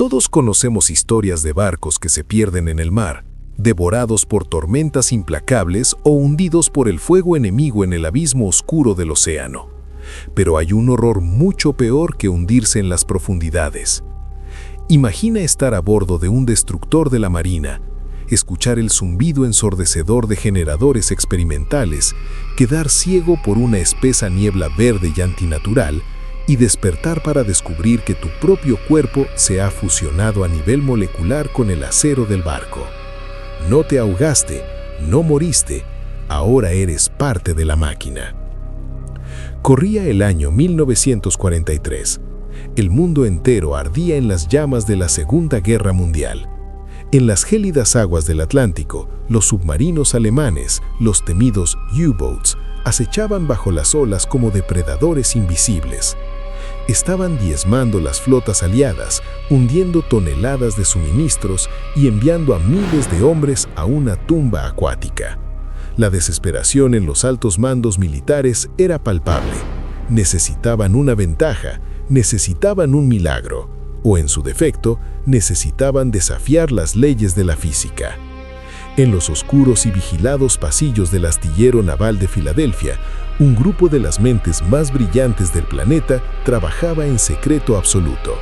Todos conocemos historias de barcos que se pierden en el mar, devorados por tormentas implacables o hundidos por el fuego enemigo en el abismo oscuro del océano. Pero hay un horror mucho peor que hundirse en las profundidades. Imagina estar a bordo de un destructor de la marina, escuchar el zumbido ensordecedor de generadores experimentales, quedar ciego por una espesa niebla verde y antinatural, y despertar para descubrir que tu propio cuerpo se ha fusionado a nivel molecular con el acero del barco. No te ahogaste, no moriste, ahora eres parte de la máquina. Corría el año 1943. El mundo entero ardía en las llamas de la Segunda Guerra Mundial. En las gélidas aguas del Atlántico, los submarinos alemanes, los temidos U-boats, acechaban bajo las olas como depredadores invisibles. Estaban diezmando las flotas aliadas, hundiendo toneladas de suministros y enviando a miles de hombres a una tumba acuática. La desesperación en los altos mandos militares era palpable. Necesitaban una ventaja, necesitaban un milagro, o en su defecto, necesitaban desafiar las leyes de la física. En los oscuros y vigilados pasillos del astillero naval de Filadelfia, un grupo de las mentes más brillantes del planeta trabajaba en secreto absoluto.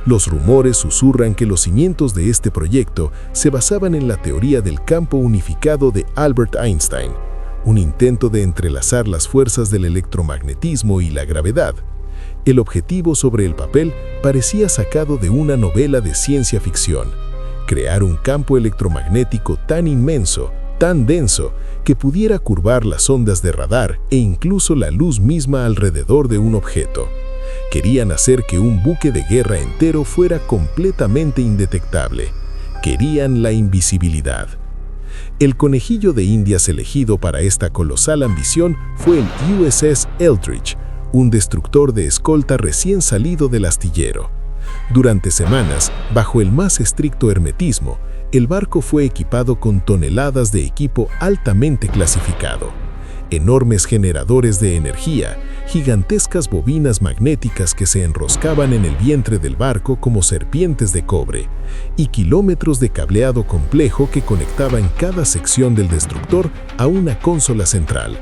Los rumores susurran que los cimientos de este proyecto se basaban en la teoría del campo unificado de Albert Einstein, un intento de entrelazar las fuerzas del electromagnetismo y la gravedad. El objetivo sobre el papel parecía sacado de una novela de ciencia ficción: crear un campo electromagnético tan inmenso, tan denso, que pudiera curvar las ondas de radar e incluso la luz misma alrededor de un objeto. Querían hacer que un buque de guerra entero fuera completamente indetectable. Querían la invisibilidad. El conejillo de Indias elegido para esta colosal ambición fue el USS Eldridge, un destructor de escolta recién salido del astillero. Durante semanas, bajo el más estricto hermetismo, el barco fue equipado con toneladas de equipo altamente clasificado. Enormes generadores de energía, gigantescas bobinas magnéticas que se enroscaban en el vientre del barco como serpientes de cobre, y kilómetros de cableado complejo que conectaban cada sección del destructor a una consola central.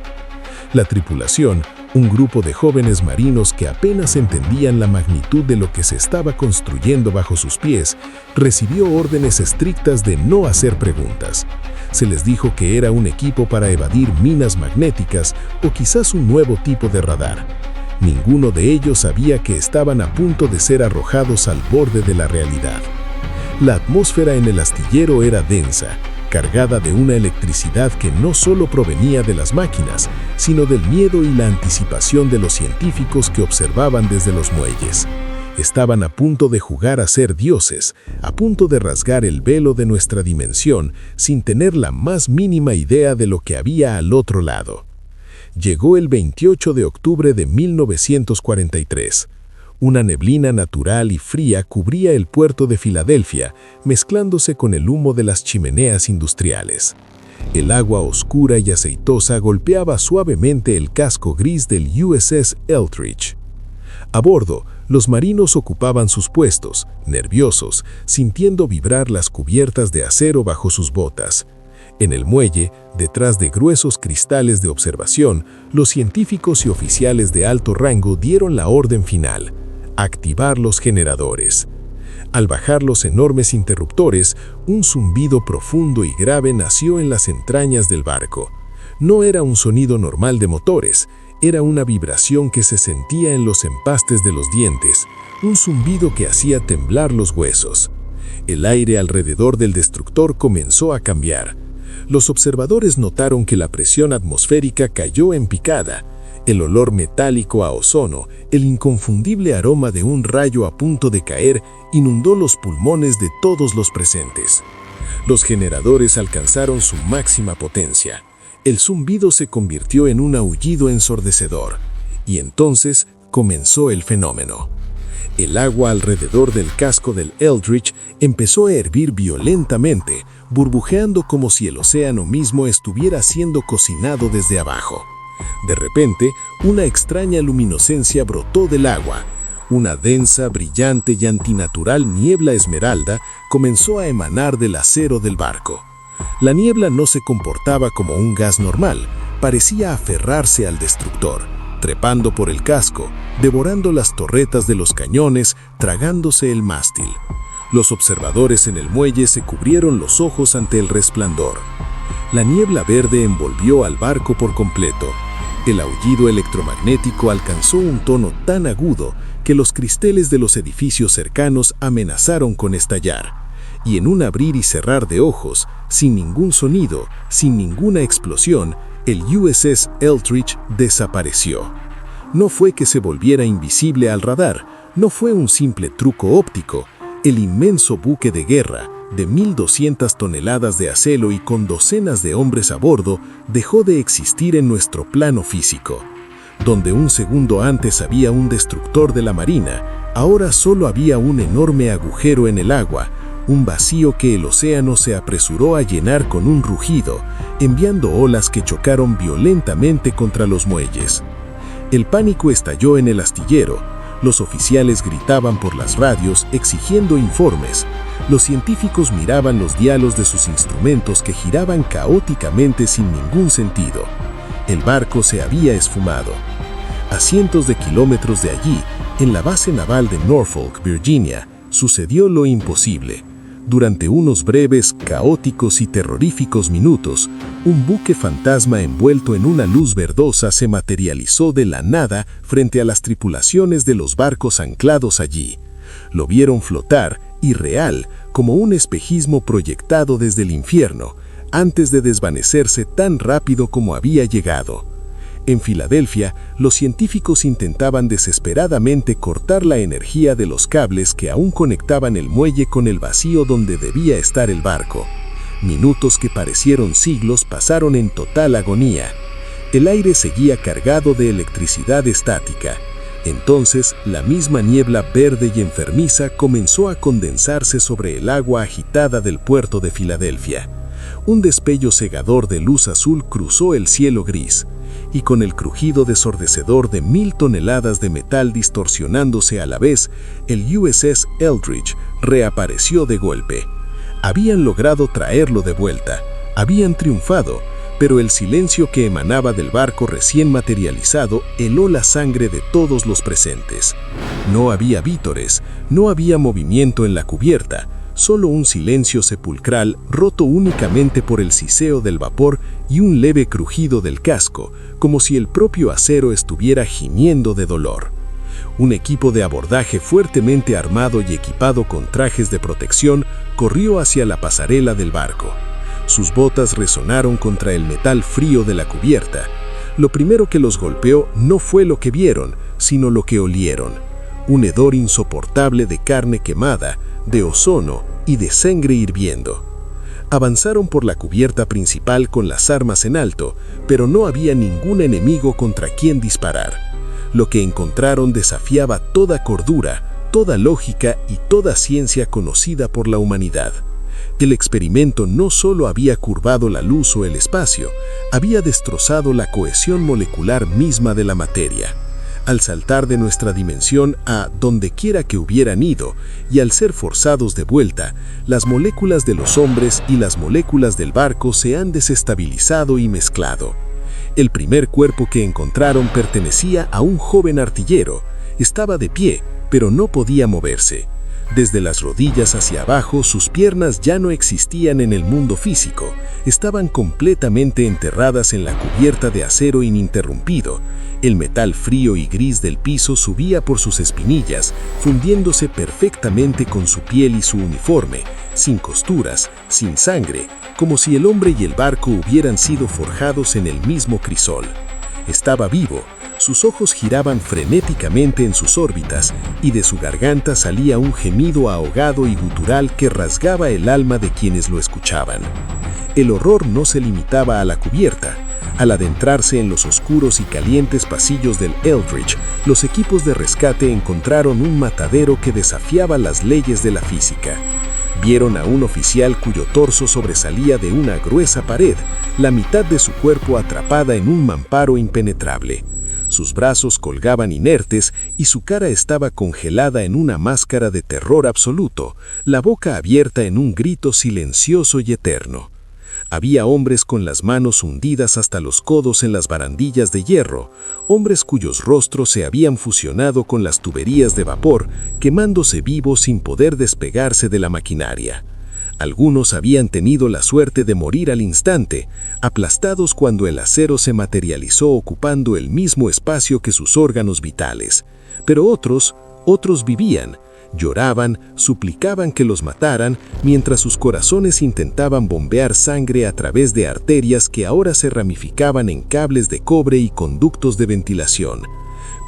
La tripulación, un grupo de jóvenes marinos que apenas entendían la magnitud de lo que se estaba construyendo bajo sus pies, recibió órdenes estrictas de no hacer preguntas. Se les dijo que era un equipo para evadir minas magnéticas o quizás un nuevo tipo de radar. Ninguno de ellos sabía que estaban a punto de ser arrojados al borde de la realidad. La atmósfera en el astillero era densa, cargada de una electricidad que no solo provenía de las máquinas, sino del miedo y la anticipación de los científicos que observaban desde los muelles. Estaban a punto de jugar a ser dioses, a punto de rasgar el velo de nuestra dimensión sin tener la más mínima idea de lo que había al otro lado. Llegó el 28 de octubre de 1943. Una neblina natural y fría cubría el puerto de Filadelfia, mezclándose con el humo de las chimeneas industriales. El agua oscura y aceitosa golpeaba suavemente el casco gris del USS Eldridge. A bordo, los marinos ocupaban sus puestos, nerviosos, sintiendo vibrar las cubiertas de acero bajo sus botas. En el muelle, detrás de gruesos cristales de observación, los científicos y oficiales de alto rango dieron la orden final: activar los generadores. Al bajar los enormes interruptores, un zumbido profundo y grave nació en las entrañas del barco. No era un sonido normal de motores, era una vibración que se sentía en los empastes de los dientes, un zumbido que hacía temblar los huesos. El aire alrededor del destructor comenzó a cambiar. Los observadores notaron que la presión atmosférica cayó en picada. El olor metálico a ozono, el inconfundible aroma de un rayo a punto de caer, inundó los pulmones de todos los presentes. Los generadores alcanzaron su máxima potencia. El zumbido se convirtió en un aullido ensordecedor. Y entonces comenzó el fenómeno. El agua alrededor del casco del Eldridge empezó a hervir violentamente, burbujeando como si el océano mismo estuviera siendo cocinado desde abajo. De repente, una extraña luminiscencia brotó del agua. Una densa, brillante y antinatural niebla esmeralda comenzó a emanar del acero del barco. La niebla no se comportaba como un gas normal, parecía aferrarse al destructor, trepando por el casco, devorando las torretas de los cañones, tragándose el mástil. Los observadores en el muelle se cubrieron los ojos ante el resplandor. La niebla verde envolvió al barco por completo. El aullido electromagnético alcanzó un tono tan agudo que los cristales de los edificios cercanos amenazaron con estallar. Y en un abrir y cerrar de ojos, sin ningún sonido, sin ninguna explosión, el USS Eldridge desapareció. No fue que se volviera invisible al radar, no fue un simple truco óptico. El inmenso buque de guerra, de 1.200 toneladas de acero y con docenas de hombres a bordo, dejó de existir en nuestro plano físico. Donde un segundo antes había un destructor de la marina, ahora solo había un enorme agujero en el agua, un vacío que el océano se apresuró a llenar con un rugido, enviando olas que chocaron violentamente contra los muelles. El pánico estalló en el astillero. Los oficiales gritaban por las radios exigiendo informes. Los científicos miraban los dialos de sus instrumentos que giraban caóticamente sin ningún sentido. El barco se había esfumado. A cientos de kilómetros de allí, en la base naval de Norfolk, Virginia, sucedió lo imposible. Durante unos breves, caóticos y terroríficos minutos, un buque fantasma envuelto en una luz verdosa se materializó de la nada frente a las tripulaciones de los barcos anclados allí. Lo vieron flotar, irreal, como un espejismo proyectado desde el infierno, antes de desvanecerse tan rápido como había llegado. En Filadelfia, los científicos intentaban desesperadamente cortar la energía de los cables que aún conectaban el muelle con el vacío donde debía estar el barco. Minutos que parecieron siglos pasaron en total agonía. El aire seguía cargado de electricidad estática. Entonces, la misma niebla verde y enfermiza comenzó a condensarse sobre el agua agitada del puerto de Filadelfia. Un destello cegador de luz azul cruzó el cielo gris, y con el crujido desordecedor de 1.000 toneladas de metal distorsionándose a la vez, el USS Eldridge reapareció de golpe. Habían logrado traerlo de vuelta, habían triunfado, pero el silencio que emanaba del barco recién materializado heló la sangre de todos los presentes. No había vítores, no había movimiento en la cubierta, solo un silencio sepulcral roto únicamente por el siseo del vapor y un leve crujido del casco, como si el propio acero estuviera gimiendo de dolor. Un equipo de abordaje fuertemente armado y equipado con trajes de protección corrió hacia la pasarela del barco. Sus botas resonaron contra el metal frío de la cubierta. Lo primero que los golpeó no fue lo que vieron, sino lo que olieron. Un hedor insoportable de carne quemada, de ozono y de sangre hirviendo. Avanzaron por la cubierta principal con las armas en alto, pero no había ningún enemigo contra quien disparar. Lo que encontraron desafiaba toda cordura, toda lógica y toda ciencia conocida por la humanidad. El experimento no solo había curvado la luz o el espacio, había destrozado la cohesión molecular misma de la materia. Al saltar de nuestra dimensión a donde quiera que hubieran ido, y al ser forzados de vuelta, las moléculas de los hombres y las moléculas del barco se han desestabilizado y mezclado. El primer cuerpo que encontraron pertenecía a un joven artillero. Estaba de pie, pero no podía moverse. Desde las rodillas hacia abajo, sus piernas ya no existían en el mundo físico. Estaban completamente enterradas en la cubierta de acero ininterrumpido. El metal frío y gris del piso subía por sus espinillas, fundiéndose perfectamente con su piel y su uniforme, sin costuras, sin sangre, como si el hombre y el barco hubieran sido forjados en el mismo crisol. Estaba vivo, sus ojos giraban frenéticamente en sus órbitas y de su garganta salía un gemido ahogado y gutural que rasgaba el alma de quienes lo escuchaban. El horror no se limitaba a la cubierta. Al adentrarse en los oscuros y calientes pasillos del Eldridge, los equipos de rescate encontraron un matadero que desafiaba las leyes de la física. Vieron a un oficial cuyo torso sobresalía de una gruesa pared, la mitad de su cuerpo atrapada en un mamparo impenetrable. Sus brazos colgaban inertes y su cara estaba congelada en una máscara de terror absoluto, la boca abierta en un grito silencioso y eterno. Había hombres con las manos hundidas hasta los codos en las barandillas de hierro, hombres cuyos rostros se habían fusionado con las tuberías de vapor, quemándose vivos sin poder despegarse de la maquinaria. Algunos habían tenido la suerte de morir al instante, aplastados cuando el acero se materializó ocupando el mismo espacio que sus órganos vitales. Pero otros vivían. Lloraban, suplicaban que los mataran, mientras sus corazones intentaban bombear sangre a través de arterias que ahora se ramificaban en cables de cobre y conductos de ventilación.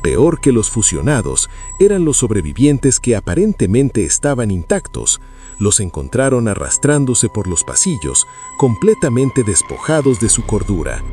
Peor que los fusionados, eran los sobrevivientes que aparentemente estaban intactos. Los encontraron arrastrándose por los pasillos, completamente despojados de su cordura.